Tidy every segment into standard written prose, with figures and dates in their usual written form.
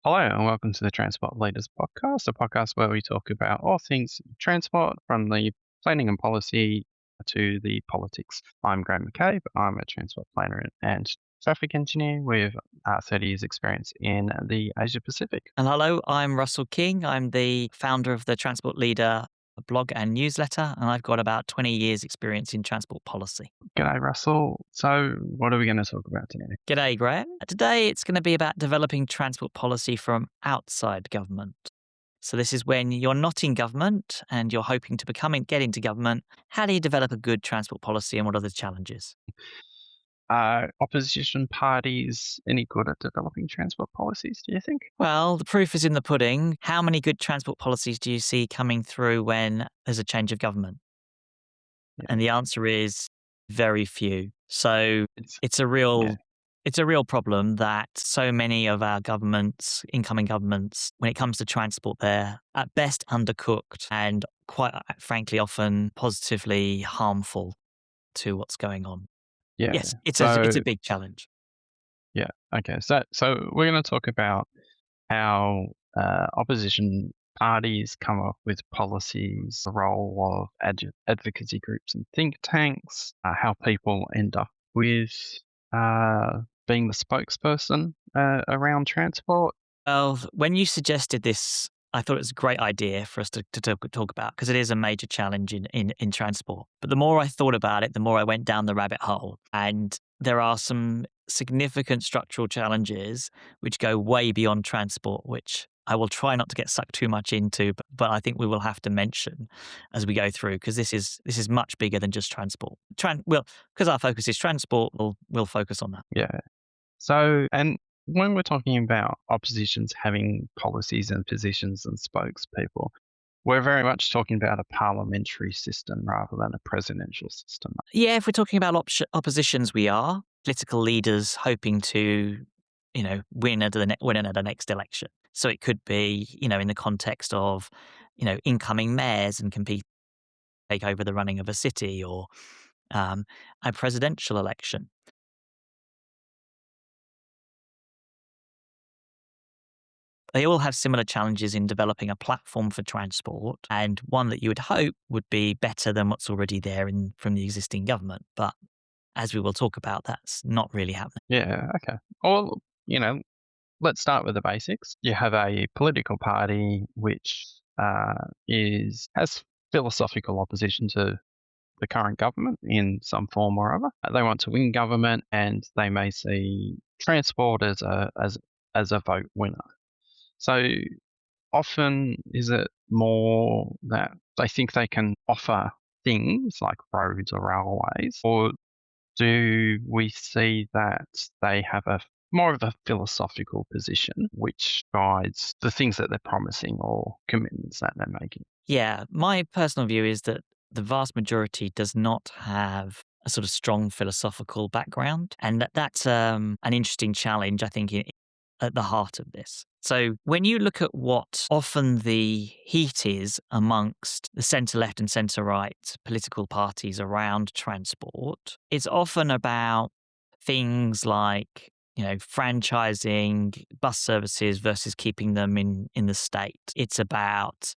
Hello and welcome to the Transport Leaders Podcast, a podcast where we talk about all things transport from the planning and policy to the politics. I'm Graham McCabe. I'm a transport planner and traffic engineer with 30 years experience in the Asia Pacific. And hello, I'm Russell King. I'm the founder of the Transport Leader blog and newsletter, and I've got about 20 years experience in transport policy. G'day, Russell. So what are we going to talk about today? G'day, Graham. Today it's going to be about developing transport policy from outside government. So this is when you're not in government and you're hoping to get into government. How do you develop a good transport policy and what are the challenges? Opposition parties any good at developing transport policies, do you think? Well, the proof is in the pudding. How many good transport policies do you see coming through when there's a change of government? Yeah. And the answer is very few. So it's a Yeah. real problem that so many of our incoming governments, when it comes to transport, they're at best undercooked and quite frankly often positively harmful to what's going on. Yeah. Yes, it's So a big challenge. yeah. Okay. So we're going to talk about how opposition parties come up with policies, the role of advocacy groups and think tanks, how people end up with being the spokesperson around transport. Well, when you suggested this, I thought it was a great idea for us to talk about because it is a major challenge in transport. But the more I thought about it, the more I went down the rabbit hole. And there are some significant structural challenges which go way beyond transport, which I will try not to get sucked too much into, but I think we will have to mention as we go through because this is much bigger than just transport. Because our focus is transport, we'll focus on that. Yeah. So, and when we're talking about oppositions having policies and positions and spokespeople, we're very much talking about a parliamentary system rather than a presidential system. Yeah, if we're talking about oppositions, we are political leaders hoping to, win at the next election. So it could be, in the context of, incoming mayors and take over the running of a city or a presidential election. They all have similar challenges in developing a platform for transport and one that you would hope would be better than what's already there from the existing government. But as we will talk about, that's not really happening. Yeah, okay. Well, let's start with the basics. You have a political party which has philosophical opposition to the current government in some form or other. They want to win government, and they may see transport as a vote winner. So often, is it more that they think they can offer things like roads or railways, or do we see that they have a more of a philosophical position which guides the things that they're promising or commitments that they're making? Yeah, my personal view is that the vast majority does not have a sort of strong philosophical background, and that's an interesting challenge, I think, at the heart of this. So when you look at what often the heat is amongst the centre left and centre right political parties around transport, it's often about things like franchising bus services versus keeping them in the state. It's about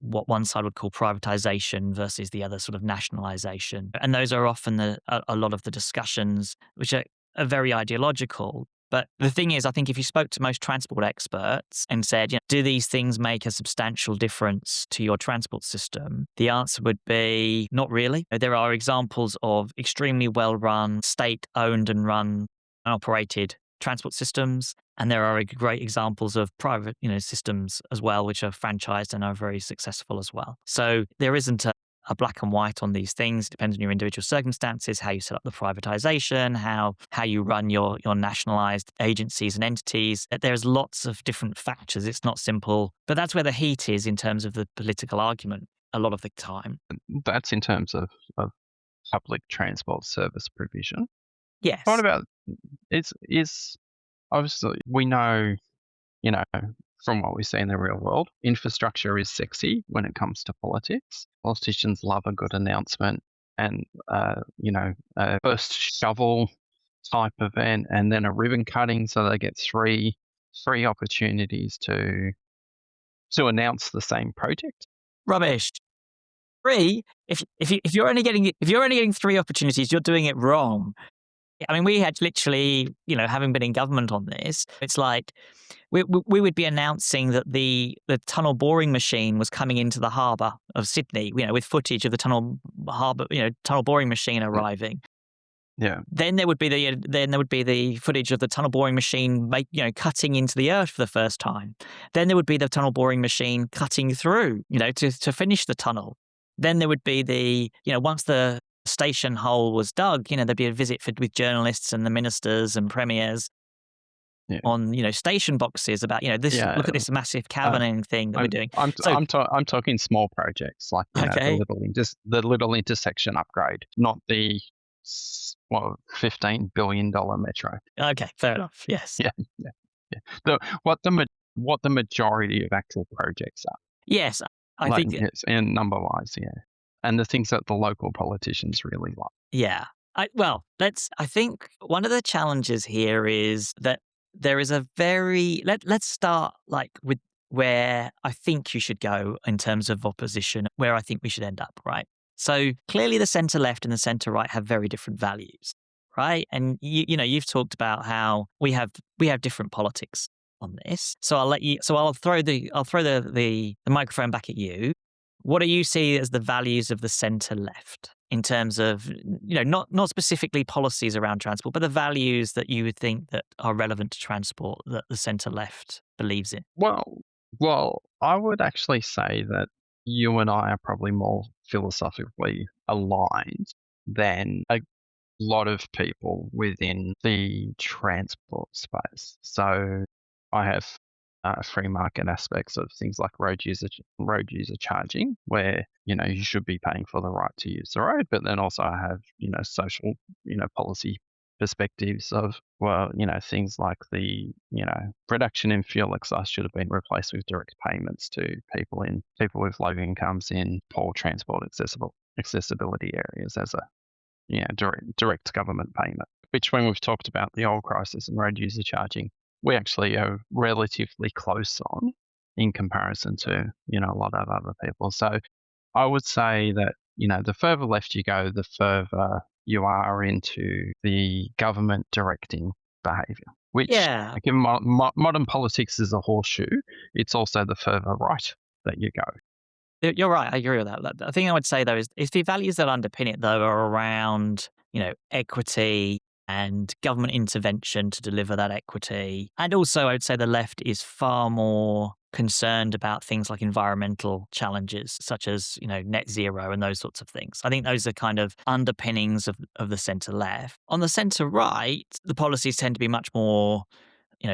what one side would call privatization versus the other sort of nationalization. And those are often a lot of the discussions which are very ideological. But the thing is, I think if you spoke to most transport experts and said, do these things make a substantial difference to your transport system? The answer would be not really. There are examples of extremely well-run, state-owned and run and operated transport systems. And there are great examples of private, systems as well, which are franchised and are very successful as well. So there isn't a black and white on these things. It depends on your individual circumstances, how you set up the privatization, how you run your nationalized agencies and entities. There's lots of different factors. It's not simple, but that's where the heat is in terms of the political argument a lot of the time. That's in terms of public transport service provision. Yes. What about is obviously we know, from what we see in the real world, infrastructure is sexy when it comes to politics. Politicians love a good announcement and a first shovel type event and then a ribbon cutting so they get 3 3 opportunities to announce the same project. Rubbish. 3? If you're only getting 3 opportunities, you're doing it wrong. I mean, we had literally, having been in government on this, it's like we would be announcing that the tunnel boring machine was coming into the harbour of Sydney, with footage of the tunnel boring machine Mm, arriving. yeah, Then there would be the footage of the tunnel boring machine, cutting into the earth for the first time. Then there would be the tunnel boring machine cutting through, to finish the tunnel. Then there would be once the station hole was dug, there'd be a visit with journalists and the ministers and premiers yeah, on, station boxes about, this. yeah. Look at this massive Um, caverning thing that we're I'm doing. I'm So, I'm talking small projects like, okay, the little intersection upgrade, not the $15 billion metro. okay, fair enough. Yes, Yeah, yeah, yeah. What the majority of actual projects are, yes, I like, think. yes, and number-wise, yeah, and the things that the local politicians really like. Yeah. I think one of the challenges here is that there is a very let's start like with where I think you should go in terms of opposition, where I think we should end up, right? So clearly the center left and the center right have very different values, right? And you've talked about how we have different politics on this. So I'll throw the microphone back at you. What do you see as the values of the centre left in terms of, not specifically policies around transport, but the values that you would think that are relevant to transport that the centre left believes in? Well I would actually say that you and I are probably more philosophically aligned than a lot of people within the transport space. So I have free market aspects of things like road user charging, where you should be paying for the right to use the road, but then also I have social policy perspectives of, well, things like the reduction in fuel excise should have been replaced with direct payments to people with low incomes in poor transport accessibility areas as a direct government payment, which when we've talked about the oil crisis and road user charging, we actually are relatively close on in comparison to, a lot of other people. So I would say that, the further left you go, the further you are into the government directing behaviour, which, Yeah, given modern politics is a horseshoe, it's also the further right that you go. you're right. I agree with that. The thing I would say though is the values that underpin it though are around, equity and government intervention to deliver that equity. And also I would say the left is far more concerned about things like environmental challenges such as, net zero and those sorts of things. I think those are kind of underpinnings of the centre left. On the centre right, the policies tend to be much more,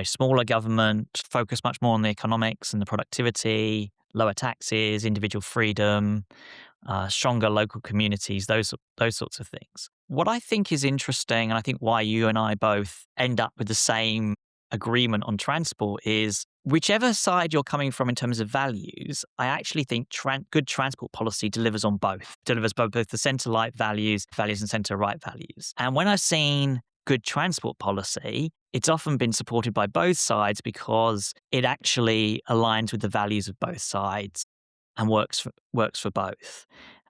smaller government, focus much more on the economics and the productivity, lower taxes, individual freedom, stronger local communities, those sorts of things. What I think is interesting, and I think why you and I both end up with the same agreement on transport is whichever side you're coming from in terms of values, I actually think good transport policy delivers on both, delivers both the centre right values and centre right values. And when I've seen good transport policy, it's often been supported by both sides because it actually aligns with the values of both sides and works for both.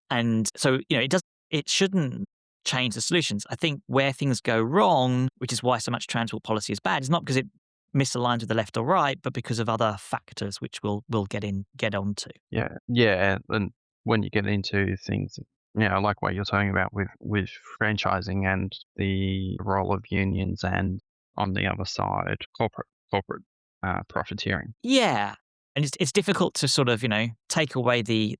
And so, it shouldn't change the solutions. I think where things go wrong, which is why so much transport policy is bad, is not because it misaligns with the left or right, but because of other factors which we'll get onto. Yeah, yeah, and when you get into things, like what you're talking about with franchising and the role of unions, and on the other side, corporate profiteering. Yeah. And it's difficult to sort of, take away the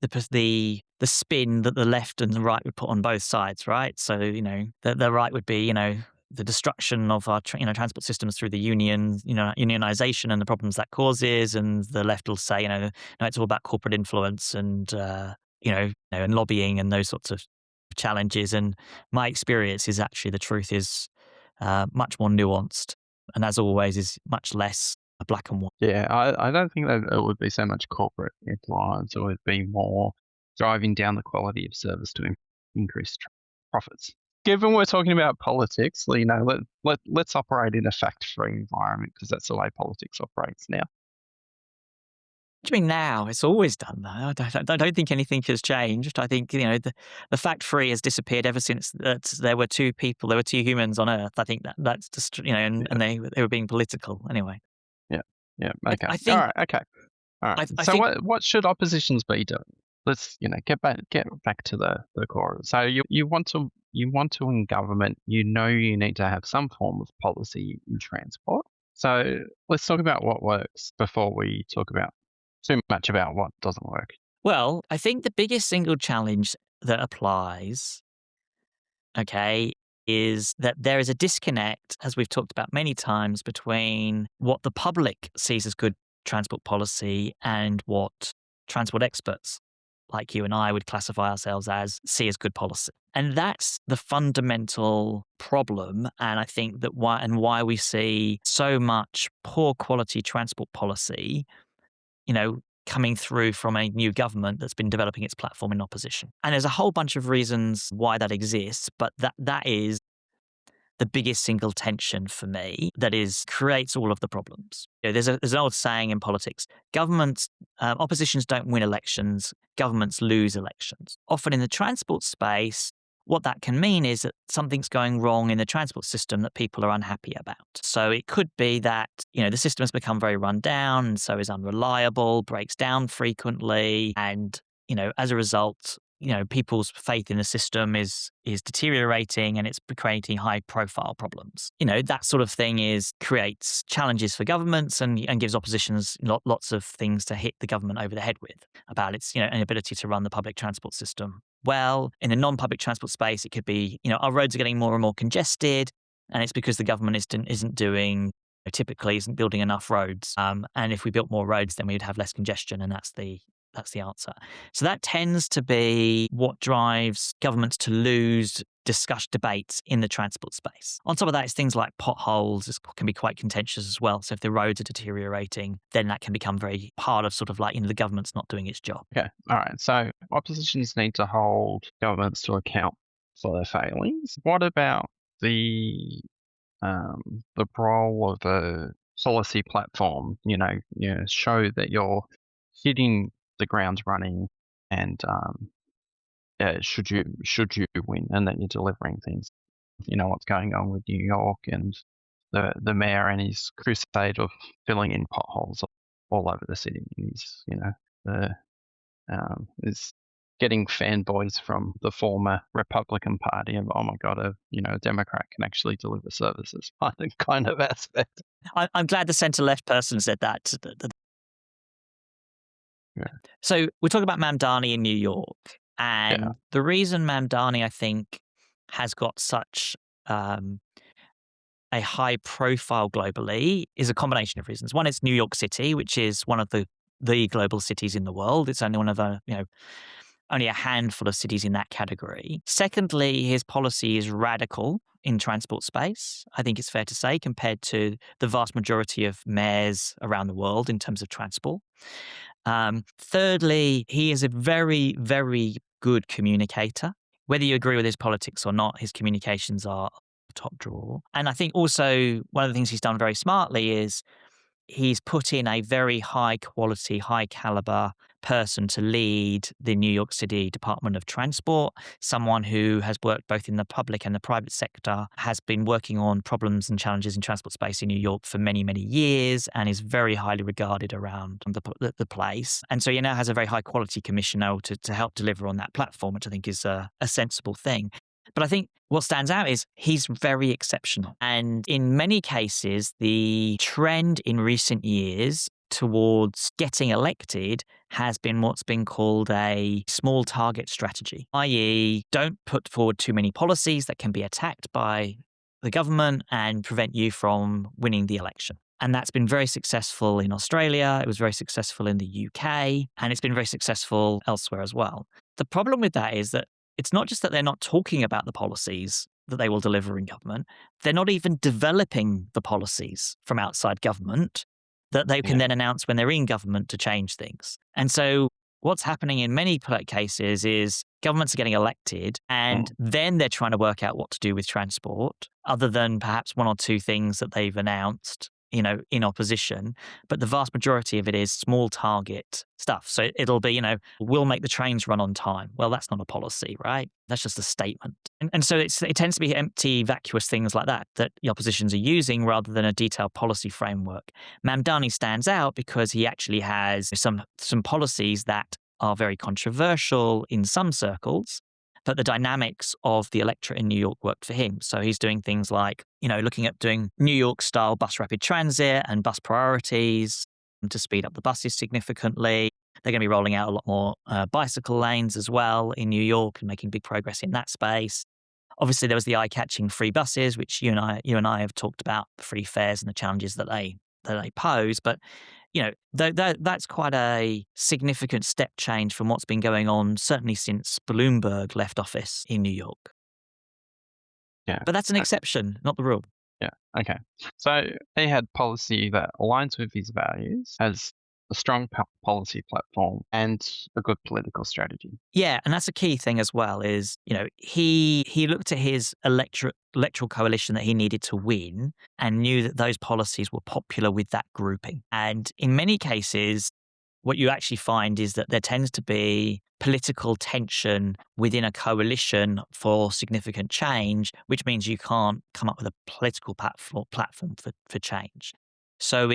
spin that the left and the right would put on both sides, right? So, the right would be, the destruction of our transport systems through the union, unionization and the problems that causes, and the left will say, no, it's all about corporate influence and and lobbying and those sorts of challenges. And my experience is actually the truth is much more nuanced, and as always, is much less black and white. Yeah, I don't think that it would be so much corporate influence. It would be more driving down the quality of service to increase profits. given we're talking about politics, let's operate in a fact-free environment because that's the way politics operates now. What do you mean now? It's always done that. I don't think anything has changed. I think, the fact free has disappeared ever since that there were two humans on Earth. I think that's just, and Yeah, they were being political anyway. yeah, yeah. I, Okay. I All think right. Okay. All right. I So think what should oppositions be doing? Let's get back to the core. So you want to in government. You need to have some form of policy in transport. So let's talk about what works before we talk about too much about what doesn't work. I think the biggest single challenge that applies, okay, is that there is a disconnect, as we've talked about many times, between what the public sees as good transport policy and what transport experts like you and I would classify ourselves as see as good policy. And that's the fundamental problem. And I think that why we see so much poor quality transport policy, coming through from a new government that's been developing its platform in opposition. And there's a whole bunch of reasons why that exists, but that is the biggest single tension for me that creates all of the problems. There's an old saying in politics: oppositions don't win elections, governments lose elections. Often in the transport space, what that can mean is that something's going wrong in the transport system that people are unhappy about. So it could be that the system has become very run down, and so is unreliable, breaks down frequently, and as a result, people's faith in the system is deteriorating, and it's creating high profile problems. That sort of thing creates challenges for governments and gives oppositions lots of things to hit the government over the head with about its inability to run the public transport system well. In the non-public transport space, it could be our roads are getting more and more congested, and it's because the government typically isn't building enough roads. And if we built more roads, then we'd have less congestion, and that's the answer. So that tends to be what drives governments to lose discussion debates in the transport space. On top of that, it's things like potholes can be quite contentious as well. So if the roads are deteriorating, then that can become very part of sort of like the government's not doing its job. Okay. All right. So oppositions need to hold governments to account for their failings. What about the role of a policy platform? Show that you're hitting the ground running, and yeah, should you win, and that you're delivering things. You know what's going on with New York and the mayor and his crusade of filling in potholes all over the city. He's the is getting fanboys from the former Republican Party of, oh my god, a Democrat can actually deliver services kind of aspect. I'm glad the centre left person said that. Yeah. So we're talking about Mamdani in New York, Yeah. and the reason Mamdani, I think, has got such a high profile globally is a combination of reasons. One is New York City, which is one of the global cities in the world. It's only one of only a handful of cities in that category. Secondly, his policy is radical in transport space, I think it's fair to say, compared to the vast majority of mayors around the world in terms of transport. Thirdly, he is a very, very good communicator. Whether you agree with his politics or not, his communications are top drawer. And I think also one of the things he's done very smartly is he's put in a very high quality, high caliber person to lead the New York City Department of Transport, someone who has worked both in the public and the private sector, has been working on problems and challenges in transport space in New York for many, many years, and is very highly regarded around the place. And so he now has a very high quality commissioner to help deliver on that platform, which I think is a sensible thing. But I think what stands out is he's very exceptional. And in many cases, the trend in recent years towards getting elected has been what's been called a small target strategy, i.e., don't put forward too many policies that can be attacked by the government and prevent you from winning the election. And that's been very successful in Australia. It was very successful in the UK, and it's been very successful elsewhere as well. The problem with that is that it's not just that they're not talking about the policies that they will deliver in government. They're not even developing the policies from outside government that they can Yeah. then announce when they're in government to change things. And so what's happening in many cases is governments are getting elected, and Mm. then they're trying to work out what to do with transport, other than perhaps one or two things that they've announced, in opposition. But the vast majority of it is small target stuff. So it'll be, we'll make the trains run on time. Well, that's not a policy, right? That's just a statement. And so it tends to be empty, vacuous things like that that the oppositions are using rather than a detailed policy framework. Mamdani stands out because he actually has some policies that are very controversial in some circles, but the dynamics of the electorate in New York worked for him. So he's doing things like, looking at doing New York style bus rapid transit and bus priorities to speed up the buses significantly. They're going to be rolling out a lot more bicycle lanes as well in New York and making big progress in that space. Obviously, there was the eye-catching free buses, which you and I have talked about, free fares and the challenges that they pose. But that's quite a significant step change from what's been going on, certainly since Bloomberg left office in New York. Yeah. But that's an So exception, not the rule. yeah. Okay. So he had policy that aligns with his values, has a strong policy platform, and a good political strategy. Yeah, and that's a key thing as well. Is he looked at his electoral coalition that he needed to win, and knew that those policies were popular with that grouping. And in many cases, what you actually find is that there tends to be political tension within a coalition for significant change, which means you can't come up with a political platform for change. So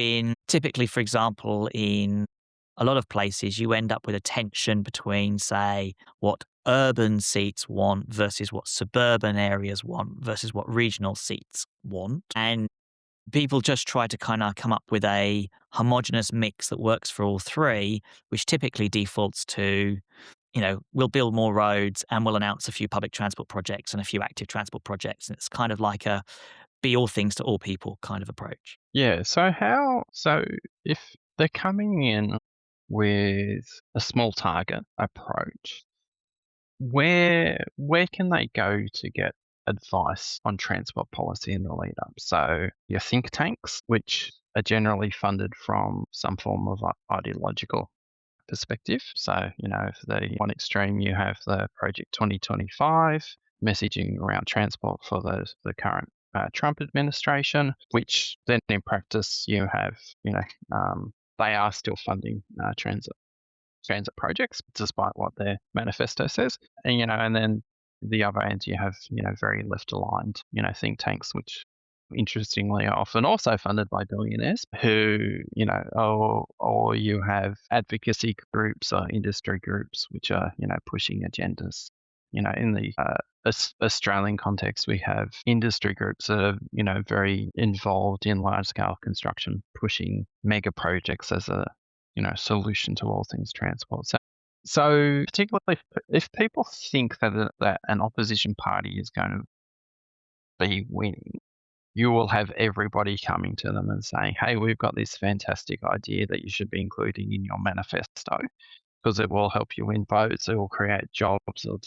typically, for example, in a lot of places, you end up with a tension between, say, what urban seats want versus what suburban areas want versus what regional seats want. And people just try to kind of come up with a homogenous mix that works for all three, which typically defaults to, we'll build more roads and we'll announce a few public transport projects and a few active transport projects. And it's kind of like a be all things to all people kind of approach. Yeah. So if they're coming in with a small target approach, where can they go to get advice on transport policy in the lead up? So your think tanks, which are generally funded from some form of ideological perspective. So, for the one extreme, you have the Project 2025 messaging around transport for the current Trump administration, which then in practice you have, they are still funding transit projects, despite what their manifesto says. And then the other end, you have, very left aligned, think tanks, which interestingly are often also funded by billionaires who, or you have advocacy groups or industry groups, which are, pushing agendas. In the Australian context, we have industry groups that are, very involved in large scale construction, pushing mega projects as a, solution to all things transport. So particularly if people think that an opposition party is going to be winning, you will have everybody coming to them and saying, "Hey, we've got this fantastic idea that you should be including in your manifesto because it will help you win votes, it will create jobs, it'll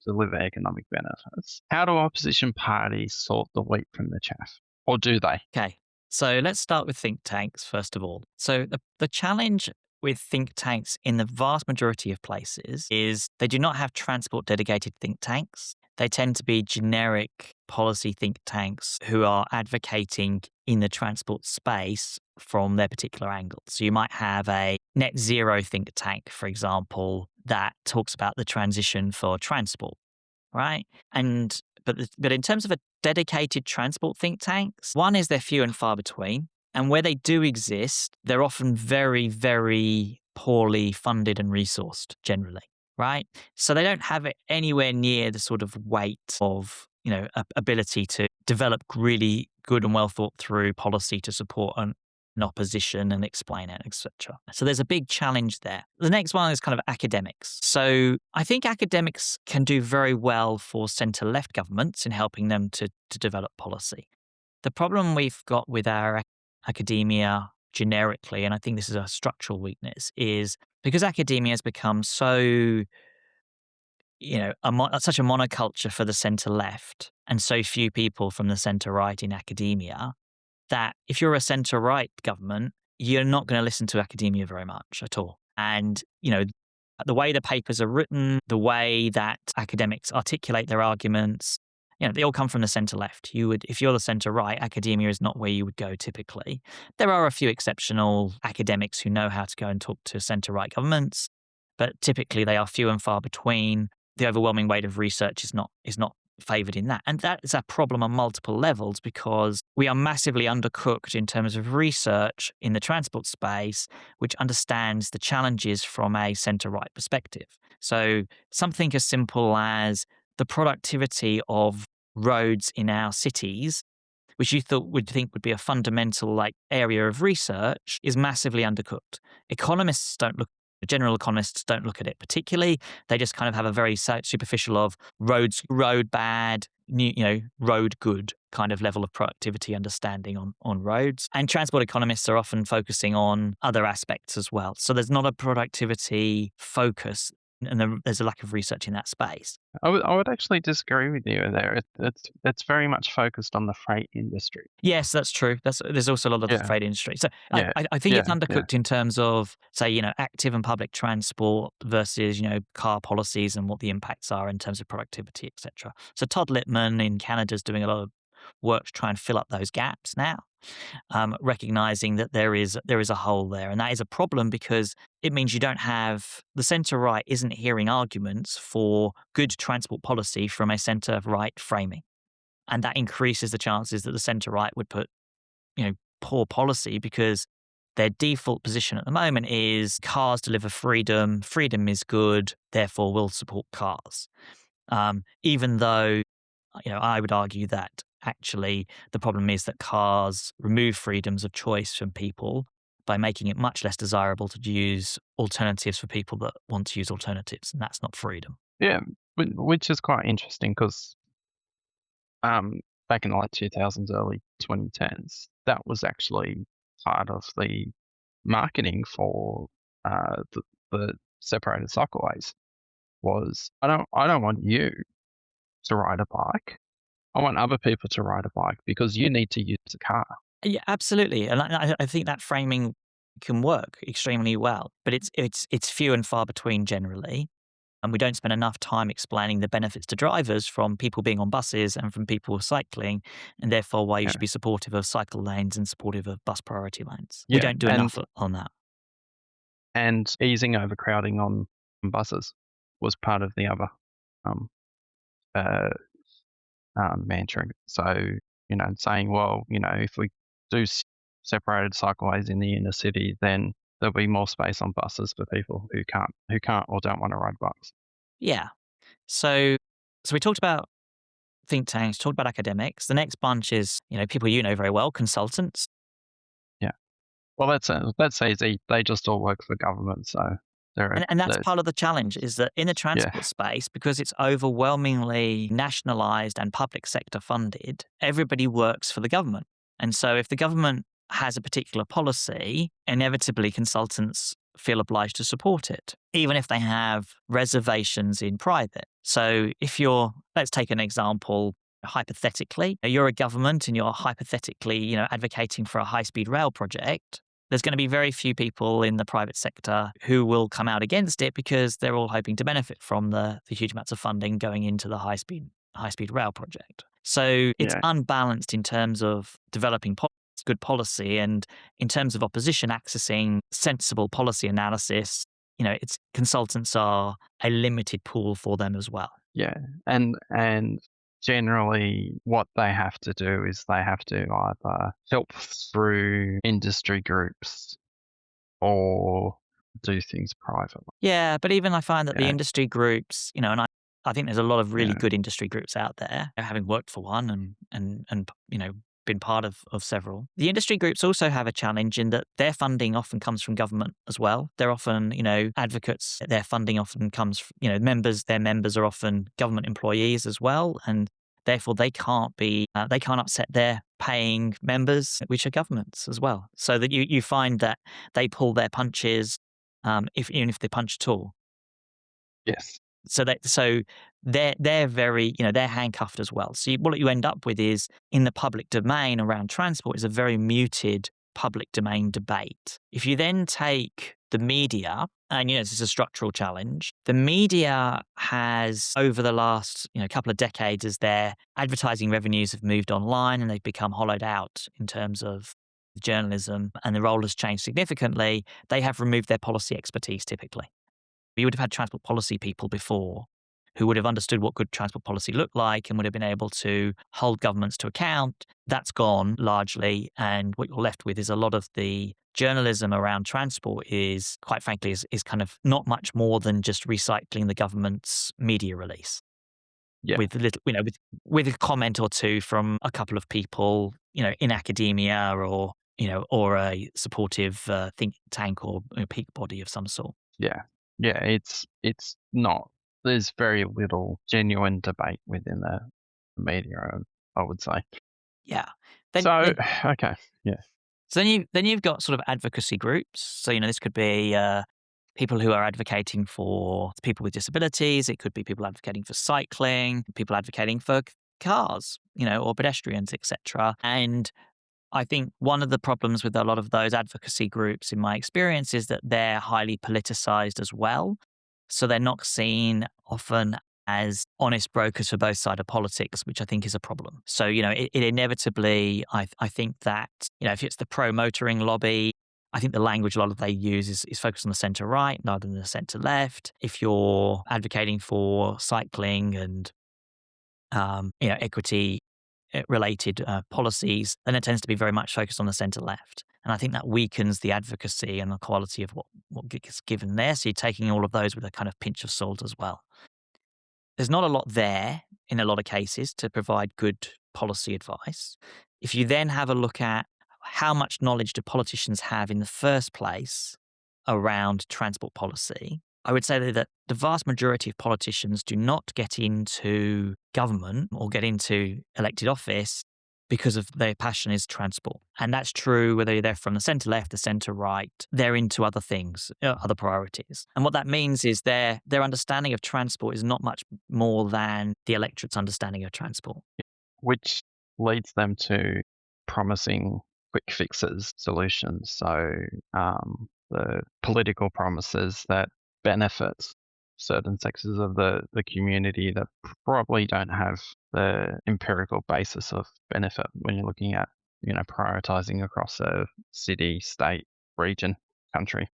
deliver economic benefits." How do opposition parties sort the wheat from the chaff? Or do they? Okay, so let's start with think tanks first of all. So the challenge with think tanks in the vast majority of places is they do not have transport dedicated think tanks. They tend to be generic policy think tanks who are advocating in the transport space from their particular angle. So you might have a net zero think tank, for example, that talks about the transition for transport, right? But in terms of a dedicated transport think tanks, one is they're few and far between. And where they do exist, they're often very, very poorly funded and resourced generally, right? So they don't have it anywhere near the sort of weight of, ability to develop really good and well thought through policy to support an opposition and explain it, etc. So there's a big challenge there. The next one is kind of academics. So I think academics can do very well for centre-left governments in helping them to develop policy. The problem we've got with our academia generically, and I think this is a structural weakness, is because academia has become so, such a monoculture for the centre left and so few people from the centre right in academia, that if you're a centre right government, you're not going to listen to academia very much at all. And, The way the papers are written, the way that academics articulate their arguments, they all come from the center left. If you're the center right, academia is not where you would go typically. There are a few exceptional academics who know how to go and talk to center right governments, but typically they are few and far between. The overwhelming weight of research is not favored in that. And that is a problem on multiple levels because we are massively undercooked in terms of research in the transport space, which understands the challenges from a center right perspective. So something as simple as the productivity of roads in our cities, which you would think would be a fundamental area of research, is massively undercooked. General economists don't look at it particularly. They just kind of have a very superficial of road bad, road good kind of level of productivity understanding on roads. And transport economists are often focusing on other aspects as well. So there's not a productivity focus, and there's a lack of research in that space. I would actually disagree with you there. It's very much focused on the freight industry. Yes, that's true. There's also a lot of the Yeah, freight industry. So yeah, I think it's yeah, yeah, undercooked in terms of, say, active and public transport versus, car policies and what the impacts are in terms of productivity, etc. So Todd Littman in Canada is doing a lot of work to try and fill up those gaps now, recognizing that there is a hole there. And that is a problem because it means you don't have the center right isn't hearing arguments for good transport policy from a center right framing. And that increases the chances that the center right would put, poor policy because their default position at the moment is cars deliver freedom, freedom is good, therefore we'll support cars. Even though, I would argue that actually the problem is that cars remove freedoms of choice from people by making it much less desirable to use alternatives for people that want to use alternatives, and that's not freedom. yeah. Which is quite interesting because back in the late 2000s, early 2010s, that was actually part of the marketing for the separated cycleways. Was I don't want you to ride a bike. I want other people to ride a bike because you need to use a car. Yeah, absolutely, and I think that framing can work extremely well, but it's few and far between generally, and we don't spend enough time explaining the benefits to drivers from people being on buses and from people cycling, and therefore why you Yeah, should be supportive of cycle lanes and supportive of bus priority lanes. We yeah, don't do enough on that. and easing overcrowding on buses was part of the other um, uh, mantra. So saying, well, if we do separated cycleways in the inner city, then there'll be more space on buses for people who can't or don't want to ride bikes. Yeah. So we talked about think tanks, talked about academics. The next bunch is, people very well, consultants. Yeah. Well, that's easy. They just all work for government, so And that's they're part of the challenge is that in the yeah, transport space, because it's overwhelmingly nationalized and public sector funded, everybody works for the government. And so if the government has a particular policy, inevitably consultants feel obliged to support it, even if they have reservations in private. So let's take an example. Hypothetically, you're a government and you're hypothetically, advocating for a high-speed rail project. There's going to be very few people in the private sector who will come out against it because they're all hoping to benefit from the huge amounts of funding going into the high speed rail project. So it's yeah, unbalanced in terms of developing good policy and in terms of opposition accessing sensible policy analysis. It's consultants are a limited pool for them as well. yeah, and generally what they have to do is they have to either help through industry groups or do things privately. Yeah, but even I find that the Yeah, industry groups, and I think there's a lot of really yeah, good industry groups out there, having worked for one and been part of several. The industry groups also have a challenge in that their funding often comes from government as well. They're often, advocates. Their funding often comes, their members are often government employees as well, and therefore they can't upset their paying members, which are governments as well. So that you find that they pull their punches even if they punch at all. yes, So they're very, they're handcuffed as well. So what you end up with is in the public domain around transport is a very muted public domain debate. If you then take the media, and this is a structural challenge, the media has, over the last couple of decades, as their advertising revenues have moved online and they've become hollowed out in terms of journalism, and the role has changed significantly, they have removed their policy expertise typically. You would have had transport policy people before who would have understood what good transport policy looked like and would have been able to hold governments to account. That's gone largely. And what you're left with is a lot of the journalism around transport is, quite frankly, is kind of not much more than just recycling the government's media release Yeah. with a little, with a comment or two from a couple of people, in academia or a supportive think tank or peak body of some sort. Yeah. Yeah. It's not, there's very little genuine debate within the media, I would say. Yeah. Then, So, then okay. Yeah. So then you've got sort of advocacy groups. So this could be people who are advocating for people with disabilities. It could be people advocating for cycling, people advocating for cars, or pedestrians, etc. And I think one of the problems with a lot of those advocacy groups, in my experience, is that they're highly politicized as well. So they're not seen often as honest brokers for both sides of politics, which I think is a problem. So, it inevitably, I think that, if it's the pro-motoring lobby, I think the language a lot of they use is focused on the centre right rather than the centre left. If you're advocating for cycling and, equity related policies, then it tends to be very much focused on the centre left. And I think that weakens the advocacy and the quality of what gets given there. So you're taking all of those with a kind of pinch of salt as well. There's not a lot there in a lot of cases to provide good policy advice. If you then have a look at how much knowledge do politicians have in the first place around transport policy, I would say that the vast majority of politicians do not get into government or get into elected office because of their passion is transport. And that's true whether they're from the centre left, the centre right, they're into other things, other priorities. And what that means is their understanding of transport is not much more than the electorate's understanding of transport. Which leads them to promising quick fixes, solutions. So the political promises that benefit certain sectors of the community that probably don't have the empirical basis of benefit when you're looking at, prioritizing across a city, state, region, country.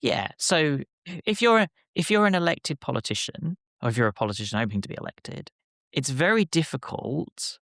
Yeah. So if you're an elected politician, or if you're a politician hoping to be elected, it's very difficult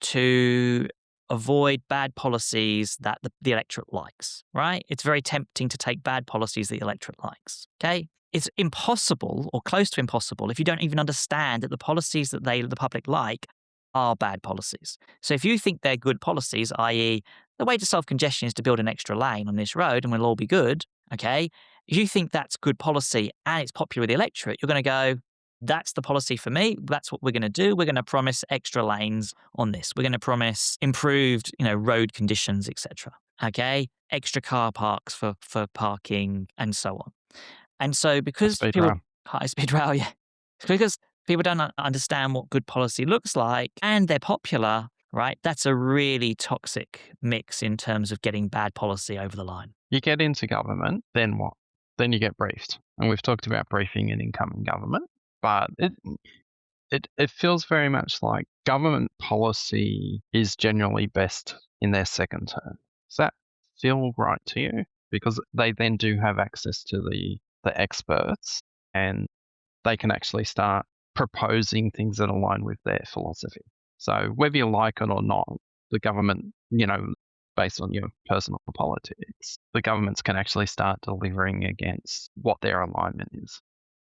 to avoid bad policies that the electorate likes, right? It's very tempting to take bad policies that the electorate likes, okay? It's impossible or close to impossible if you don't even understand that the policies that the public like are bad policies. So if you think they're good policies, i.e. the way to solve congestion is to build an extra lane on this road and we'll all be good, okay? If you think that's good policy and it's popular with the electorate, you're going to go, that's the policy for me. That's what we're going to do. We're going to promise extra lanes on this. We're going to promise improved, road conditions, etc. Okay, extra car parks for parking and so on. And so because Speed people rail. high speed rail, yeah, because people don't understand what good policy looks like and they're popular, right? That's a really toxic mix in terms of getting bad policy over the line. You get into government, then what? Then you get briefed. And we've talked about briefing in incoming government, but it feels very much like government policy is generally best in their second term. Does that feel right to you? Because they then do have access to the experts and they can actually start proposing things that align with their philosophy. So whether you like it or not, the government, based on your personal politics, the governments can actually start delivering against what their alignment is.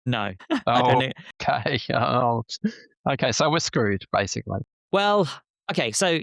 No, I don't Oh, know. okay. Oh, okay. So we're screwed, basically. Well, okay, so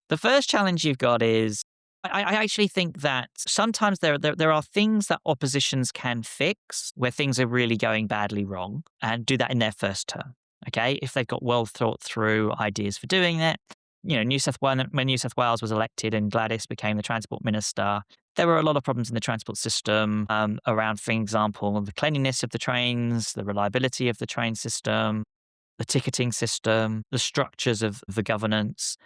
the first challenge you've got is I actually think that sometimes there are things that oppositions can fix where things are really going badly wrong and do that in their first term. Okay, if they've got well thought through ideas for doing it. When New South Wales was elected and Gladys became the transport minister, there were a lot of problems in the transport system around, for example, the cleanliness of the trains, the reliability of the train system, the ticketing system, the structures of the governance.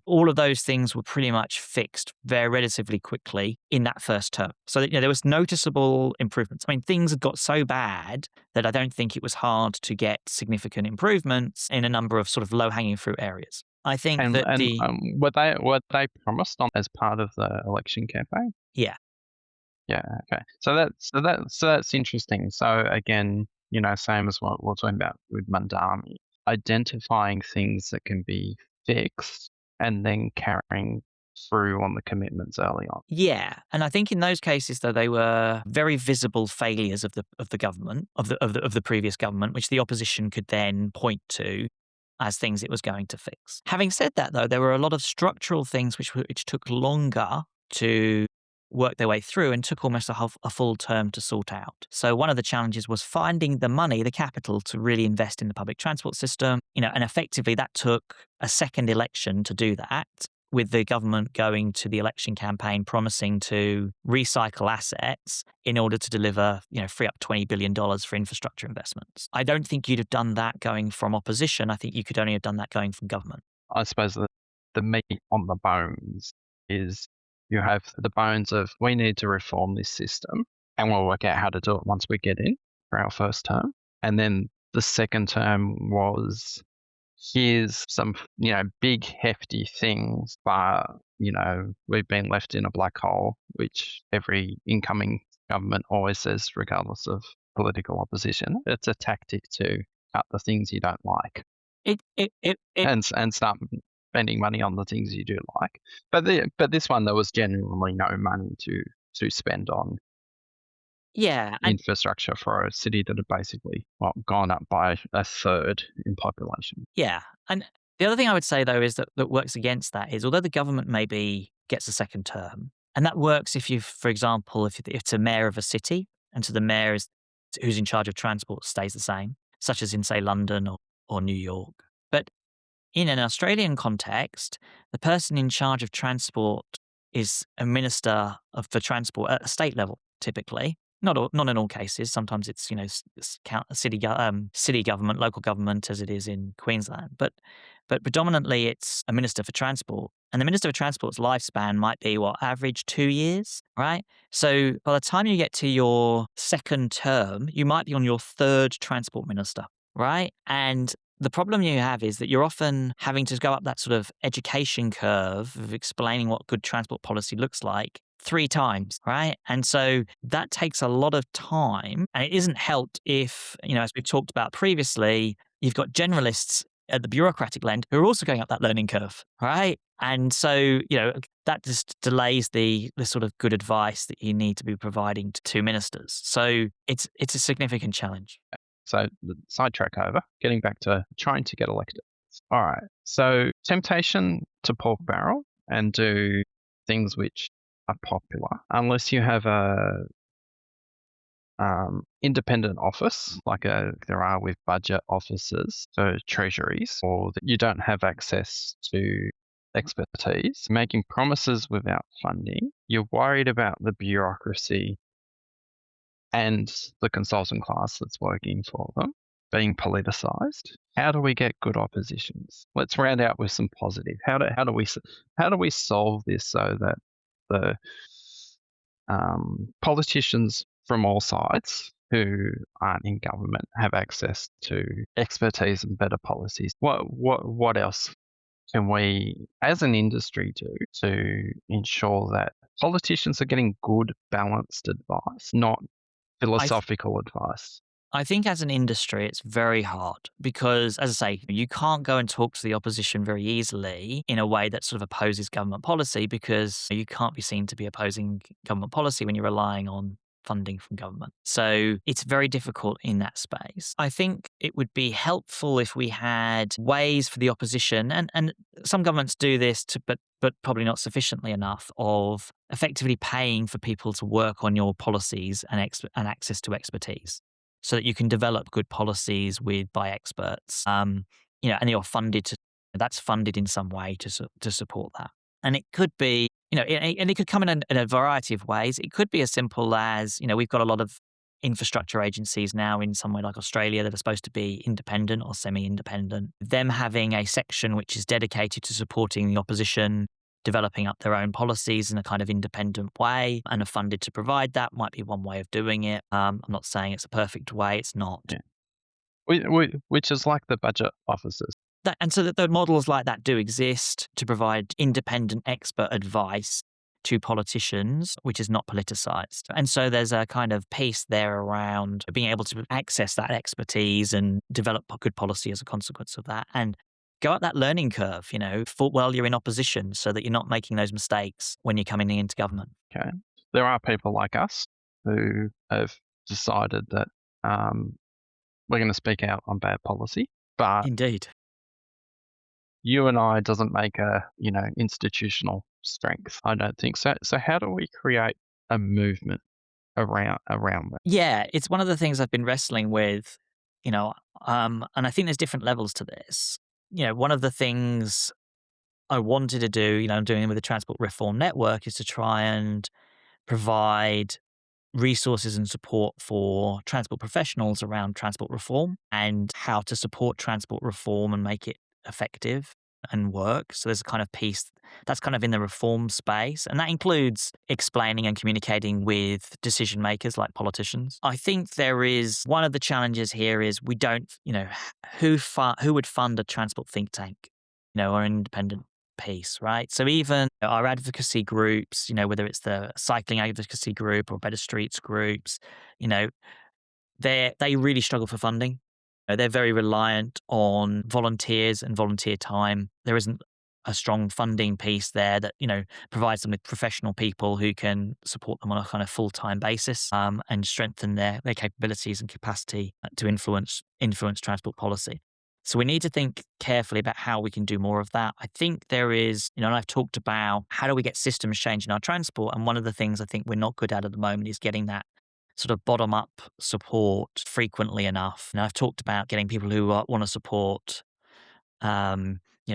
All of those things were pretty much fixed very relatively quickly in that first term. So there was noticeable improvements. I mean, things had got so bad that I don't think it was hard to get significant improvements in a number of sort of low-hanging fruit areas. I think And that were they promised on as part of the election campaign? yeah, Yeah, okay. So that's interesting. So again, same as what we're talking about with Mandami, identifying things that can be fixed and then carrying through on the commitments early on. yeah, and I think in those cases, though, they were very visible failures of the government of the previous government, which the opposition could then point to as things it was going to fix. Having said that, though, there were a lot of structural things which took longer to work their way through and took almost a full term to sort out. So one of the challenges was finding the money, the capital, to really invest in the public transport system. And effectively that took a second election to do that, with the government going to the election campaign promising to recycle assets in order to deliver, free up $20 billion for infrastructure investments. I don't think you'd have done that going from opposition. I think you could only have done that going from government. I suppose the meat on the bones is you have the bones of we need to reform this system and we'll work out how to do it once we get in for our first term. And then the second term was here's some, big hefty things, but, we've been left in a black hole, which every incoming government always says, regardless of political opposition. It's a tactic to cut the things you don't like and start spending money on the things you do like. But this one, there was genuinely no money to spend on Yeah, and infrastructure for a city that had basically gone up by a third in population. yeah, and the other thing I would say though is that works against that is, although the government maybe gets a second term, and that works if you, for example, if it's a mayor of a city, and so the mayor who's in charge of transport stays the same, such as in say London or New York. But in an Australian context, the person in charge of transport is a minister for transport at a state level, typically. Not in all cases. Sometimes it's city government, local government, as it is in Queensland. But predominantly it's a minister for transport, and the minister for transport's lifespan might be average 2 years, right? So by the time you get to your second term, you might be on your third transport minister, right? And the problem you have is that you're often having to go up that sort of education curve of explaining what good transport policy looks like 3 times, right? And so that takes a lot of time, and it isn't helped if, as we've talked about previously, you've got generalists at the bureaucratic end who are also going up that learning curve, right? And so, that just delays the sort of good advice that you need to be providing to ministers. So it's a significant challenge. So the sidetrack over, getting back to trying to get elected. All right. So temptation to pork barrel and do things which are popular, unless you have a independent office like there are with budget offices for treasuries, or that you don't have access to expertise, making promises without funding, you're worried about the bureaucracy and the consultant class that's working for them being politicized. How do we get good oppositions? Let's round out with some positive. How do we solve this so that the politicians from all sides who aren't in government have access to expertise and better policies? What else can we, as an industry, do to ensure that politicians are getting good, balanced advice, not I th- philosophical advice? I think as an industry, it's very hard because, as I say, you can't go and talk to the opposition very easily in a way that sort of opposes government policy, because you can't be seen to be opposing government policy when you're relying on funding from government. So it's very difficult in that space. I think it would be helpful if we had ways for the opposition, and some governments do this, but probably not sufficiently enough, of effectively paying for people to work on your policies and access to expertise, so that you can develop good policies by experts. And you're funded that's funded in some way to support that. And it could be, and it could come in a variety of ways. It could be as simple as, we've got a lot of infrastructure agencies now in somewhere like Australia that are supposed to be independent or semi-independent, them having a section which is dedicated to supporting the opposition, developing up their own policies in a kind of independent way and are funded to provide that might be one way of doing it. I'm not saying it's a perfect way. It's not. Yeah. Which is like the budget officers. And so that the models like that do exist to provide independent expert advice to politicians, which is not politicized. And so there's a kind of piece there around being able to access that expertise and develop good policy as a consequence of that. And go up that learning curve, while you're in opposition so that you're not making those mistakes when you're coming into government. Okay. There are people like us who have decided that we're going to speak out on bad policy, but Indeed. you and I doesn't make a, institutional strength. I don't think so. So how do we create a movement around that? Yeah, it's one of the things I've been wrestling with, and I think there's different levels to this. One of the things I wanted to do, I'm doing with the Transport Reform Network, is to try and provide resources and support for transport professionals around transport reform and how to support transport reform and make it effective and work. So there's a kind of piece that's kind of in the reform space, and that includes explaining and communicating with decision makers like politicians. I think there is one of the challenges here is we don't, who would fund a transport think tank, or an independent piece, right? So even our advocacy groups, whether it's the cycling advocacy group or Better Streets groups, they really struggle for funding. They're very reliant on volunteers and volunteer time. There isn't a strong funding piece there that, provides them with professional people who can support them on a kind of full-time basis, and strengthen their capabilities and capacity to influence transport policy. So we need to think carefully about how we can do more of that. I think there is, and I've talked about how do we get systems change in our transport. And one of the things I think we're not good at the moment is getting that sort of bottom-up support frequently enough. And I've talked about getting people who want to support,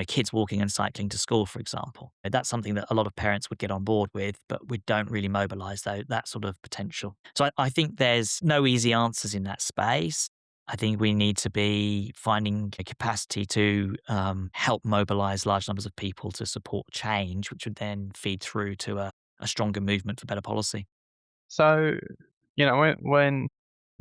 kids walking and cycling to school, for example. That's something that a lot of parents would get on board with, but we don't really mobilize that sort of potential. So I think there's no easy answers in that space. I think we need to be finding a capacity to help mobilize large numbers of people to support change, which would then feed through to a stronger movement for better policy. So, when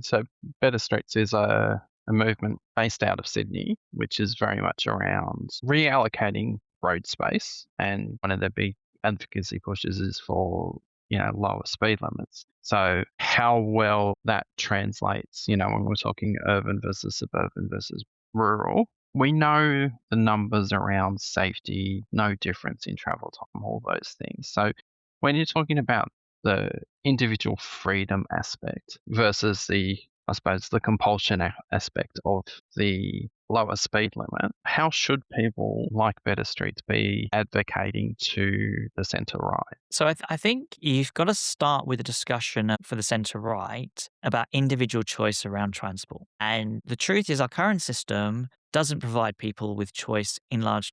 so Better Streets is a movement based out of Sydney, which is very much around reallocating road space, and one of the big advocacy pushes is for lower speed limits. So how well that translates, when we're talking urban versus suburban versus rural, we know the numbers around safety, no difference in travel time, all those things. So when you're talking about the individual freedom aspect versus I suppose, the compulsion aspect of the lower speed limit, how should people like Better Streets be advocating to the centre right? So I think you've got to start with a discussion for the centre right about individual choice around transport. And the truth is our current system doesn't provide people with choice in large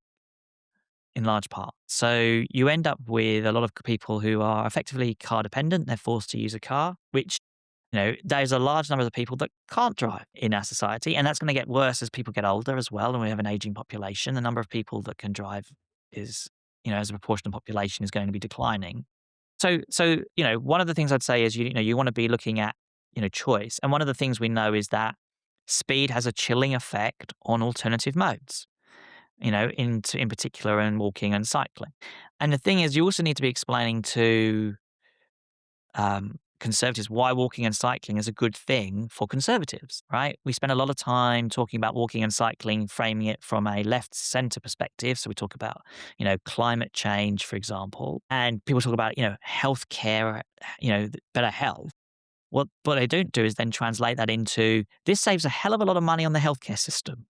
part. So you end up with a lot of people who are effectively car dependent. They're forced to use a car, which, there's a large number of people that can't drive in our society. And that's going to get worse as people get older as well. And we have an aging population. The number of people that can drive is, as a proportion of the population is going to be declining. So, one of the things I'd say is, you want to be looking at, choice. And one of the things we know is that speed has a chilling effect on alternative modes, in particular in walking and cycling. And the thing is, you also need to be explaining to conservatives why walking and cycling is a good thing for conservatives, right? We spend a lot of time talking about walking and cycling, framing it from a left-center perspective. So we talk about, climate change, for example, and people talk about, healthcare, better health. What they don't do is then translate that into this saves a hell of a lot of money on the healthcare system.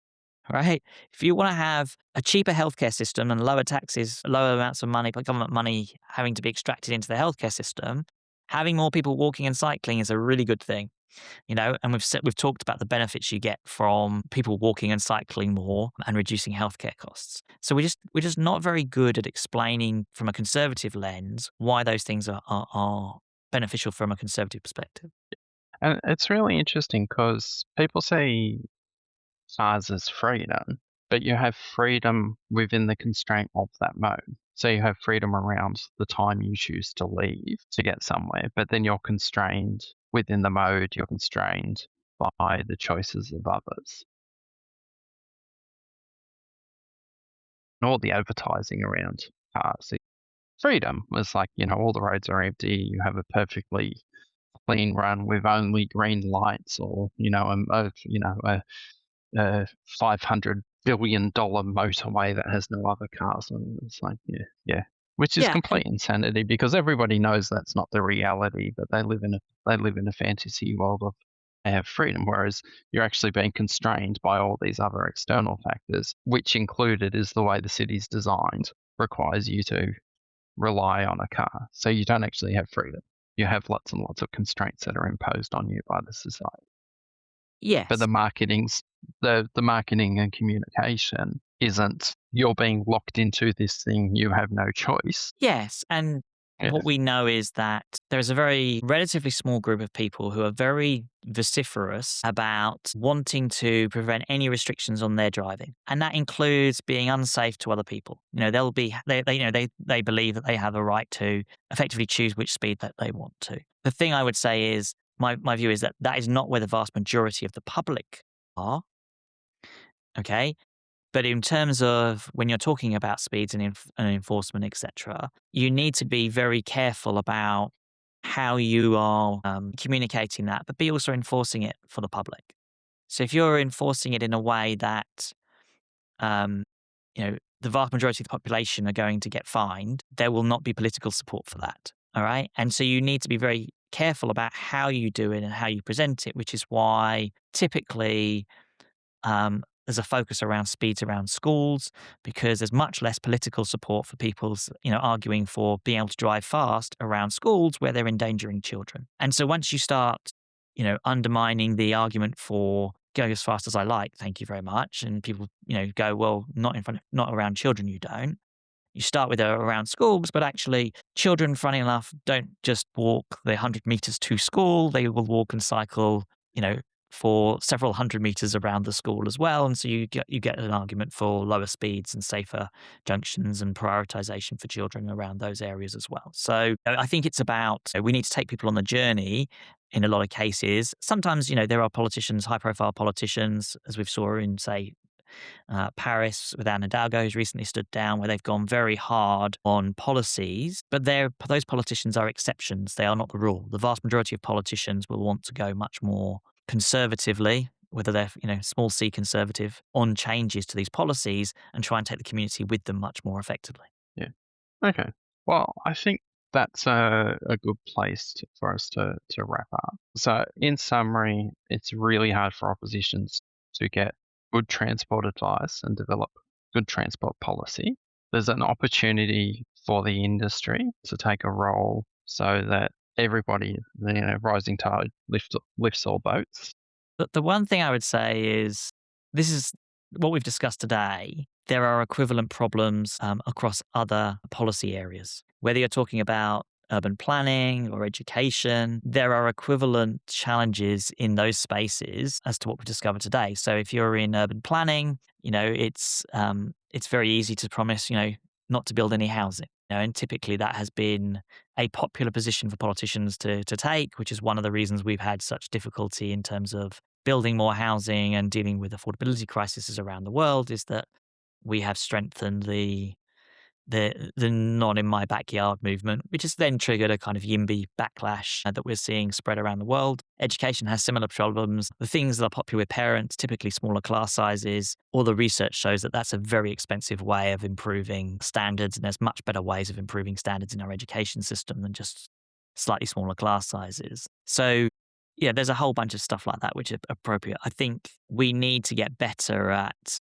Right? If you want to have a cheaper healthcare system and lower taxes, lower amounts of money, government money having to be extracted into the healthcare system, having more people walking and cycling is a really good thing, and we've talked about the benefits you get from people walking and cycling more and reducing healthcare costs. So we're just not very good at explaining from a conservative lens why those things are beneficial from a conservative perspective. And it's really interesting because people say size is freedom, but you have freedom within the constraint of that mode. So you have freedom around the time you choose to leave to get somewhere, but then you're constrained within the mode, you're constrained by the choices of others. And all the advertising around cars. Freedom was like, all the roads are empty, you have a perfectly clean run with only green lights or, a $500 billion motorway that has no other cars on it. It's like, yeah, yeah, which is Yeah, and complete insanity because everybody knows that's not the reality, but they live in a fantasy world of they have freedom, whereas you're actually being constrained by all these other external factors, which included is the way the city's designed requires you to rely on a car. So you don't actually have freedom. You have lots and lots of constraints that are imposed on you by the society. But yes. the marketing and communication isn't you're being locked into this thing, you have no choice. Yes, and what Yes. we know is that there is a very relatively small group of people who are very vociferous about wanting to prevent any restrictions on their driving, and that includes being unsafe to other people. They'll be they believe that they have a right to effectively choose which speed that they want to. The thing I would say is my view is that that is not where the vast majority of the public are. Okay, but in terms of when you're talking about speeds and, and enforcement, etc., you need to be very careful about how you are communicating that, but be also enforcing it for the public. So if you're enforcing it in a way that um, the vast majority of the population are going to get fined, there will not be political support for that. All right, and so you need to be very careful about how you do it and how you present it, which is why typically there's a focus around speeds around schools because there's much less political support for people's, arguing for being able to drive fast around schools where they're endangering children. And so once you start, undermining the argument for going as fast as I like, thank you very much, and people, go, well, not around children, you don't. You start with around schools, but actually, children, funny enough, don't just walk the 100 meters to school. They will walk and cycle, you know, for several hundred meters around the school as well. And so you get an argument for lower speeds and safer junctions and prioritization for children around those areas as well. So I think it's about we need to take people on the journey in a lot of cases. Sometimes, there are politicians, high profile politicians, as we've saw in, say, Paris with Anne Hidalgo, who's recently stood down, where they've gone very hard on policies. But those politicians are exceptions. They are not the rule. The vast majority of politicians will want to go much more conservatively, whether they're small c conservative, on changes to these policies and try and take the community with them much more effectively. Yeah. Okay. Well, I think that's a good place for us to wrap up. So, in summary, it's really hard for oppositions to get good transport advice and develop good transport policy. There's an opportunity for the industry to take a role so that everybody, rising tide lifts all boats. But the one thing I would say is this is what we've discussed today. There are equivalent problems across other policy areas. Whether you're talking about urban planning or education, there are equivalent challenges in those spaces as to what we've discovered today. So if you're in urban planning, it's very easy to promise, not to build any housing. And typically that has been a popular position for politicians to take, which is one of the reasons we've had such difficulty in terms of building more housing and dealing with affordability crises around the world, is that we have strengthened the not in my backyard movement, which has then triggered a kind of YIMBY backlash that we're seeing spread around the world. Education has similar problems. The things that are popular with parents, typically smaller class sizes, all the research shows that that's a very expensive way of improving standards, and there's much better ways of improving standards in our education system than just slightly smaller class sizes. So yeah, there's a whole bunch of stuff like that which are appropriate. I think we need to get better at,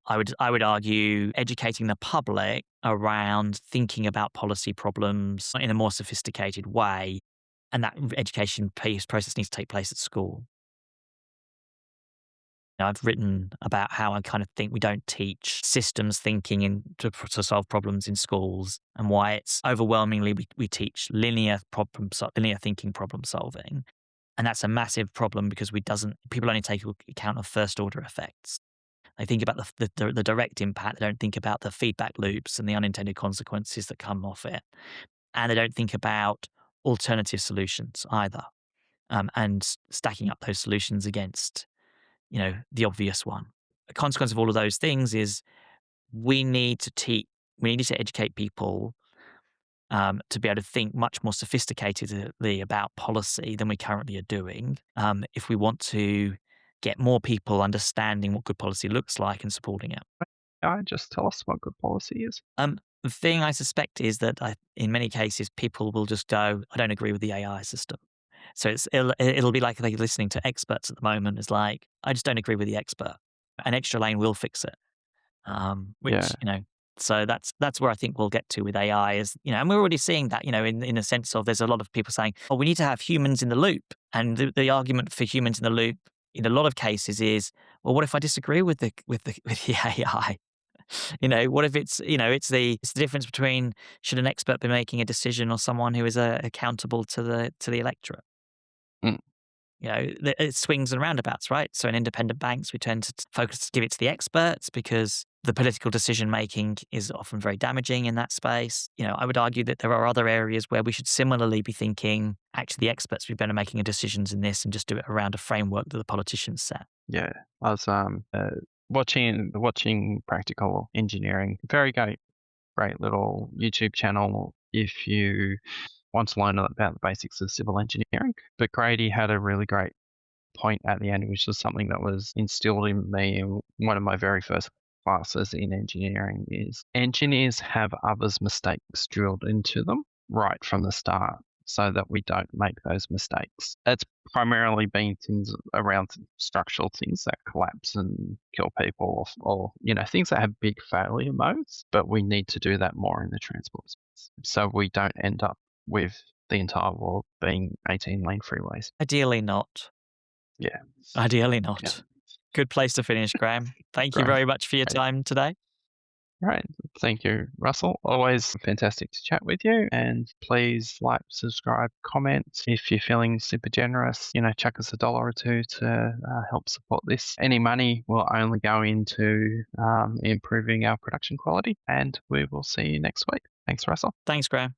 I would argue educating the public around thinking about policy problems in a more sophisticated way. And that education process needs to take place at school. I've written about how I kind of think we don't teach systems thinking to solve problems in schools, and why it's overwhelmingly we teach linear thinking, problem solving. And that's a massive problem because people only take account of first order effects. They think about the direct impact. They don't think about the feedback loops and the unintended consequences that come off it. And they don't think about alternative solutions either. And stacking up those solutions against, the obvious one. A consequence of all of those things is we need to teach, we need to educate people to be able to think much more sophisticatedly about policy than we currently are doing, if we want to get more people understanding what good policy looks like and supporting it. Just tell us what good policy is. The thing I suspect is that in many cases, people will just go, I don't agree with the AI system. So it'll be like they're listening to experts at the moment. It's like, I just don't agree with the expert. An extra lane will fix it. Yeah, So that's where I think we'll get to with AI is, and we're already seeing that, in a sense of there's a lot of people saying, oh, we need to have humans in the loop. And the argument for humans in the loop in a lot of cases is, well, what if I disagree with the AI? What if it's the difference between should an expert be making a decision or someone who is accountable to the electorate? mm, It swings and roundabouts, right? So in independent banks, we tend to give it to the experts because the political decision making is often very damaging in that space. I would argue that there are other areas where we should similarly be thinking, actually, the experts would be better making decisions in this and just do it around a framework that the politicians set. yeah. I was watching Practical Engineering. Very great little YouTube channel if you want to learn about the basics of civil engineering. But Grady had a really great point at the end, which was something that was instilled in me in one of my very first classes in engineering, is engineers have others' mistakes drilled into them right from the start so that we don't make those mistakes. It's primarily been things around structural things that collapse and kill people or things that have big failure modes, but we need to do that more in the transport space so we don't end up with the entire world being 18-lane freeways. Ideally not. Yeah. Ideally Yeah. not. Good place to finish, Graham. Thank you Great. very much for your time today. Right. Thank you, Russell. Always fantastic to chat with you. And please like, subscribe, comment. If you're feeling super generous, chuck us $1 or $2 to help support this. Any money will only go into improving our production quality. And we will see you next week. Thanks, Russell. Thanks, Graham.